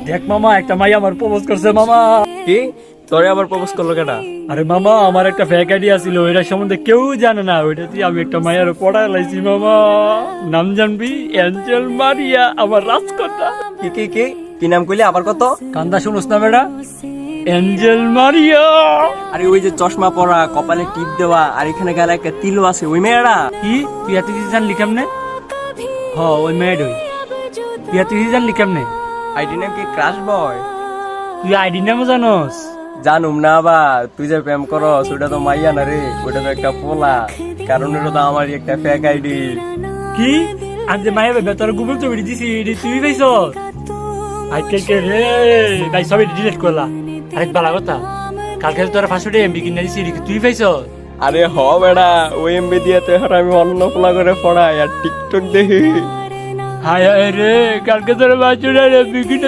দেখ মামা, একটা মাই আমার প্রপোজ করছে মামা। কি তোরে আবার প্রপোজ করলো কেটা? আরে মামা, আমার একটা ফেক আইডিয়া ছিল, ওইটার সম্বন্ধে কেউ জানে না। ওইটাতে আমি একটা মাইয়ার পড়ায় লাইছি মামা। নাম জানবি? এঞ্জেল মারিয়া, আমার রাজকন্যা। কি কি কি কি নাম কইলি আবার কত? কান্দা শুনোস না বেটা? এঞ্জেল মারিয়া। আরে ওই যে চশমা পরা, কপালে টিপ দেওয়া, আর এখানে গেলে একটা তিলও আছে, ওই মেয়েরা? কি তুই এত কিছু জানলি কেমনে? হ, ওই মেয়েড ওই। তুই এত কিছু জানলি কেমনে? আইডি নাম কি ক্রাশ বয়? তুই আইডি নামও জানোস? জানুম না আবার, তুই যে প্রেম করস ওটা তো মাইয়া না রে, ওটা তো একটা পোলা। কারণ ওটা তো আমারই একটা ফেক আইডি। কি? আমি যে মায়ের ভেবে তোর গুগল ছবি দিছি, এটি তুই পাইছ? আজকে কে রে ভাই, সবই ডিলিট করলা। আরেক বালা কথা, কালকে তোর 500 এমবি কিনে দিছি, এটি কি তুই পাইছ? আরে হ বেড়া, ওই এমবি দিয়ে তো এখন আমি অন্য পোলা করে পড়াই আর টিকটক দেখি। হায় হায় রে, কালকে তোর 500 এমবি কিনে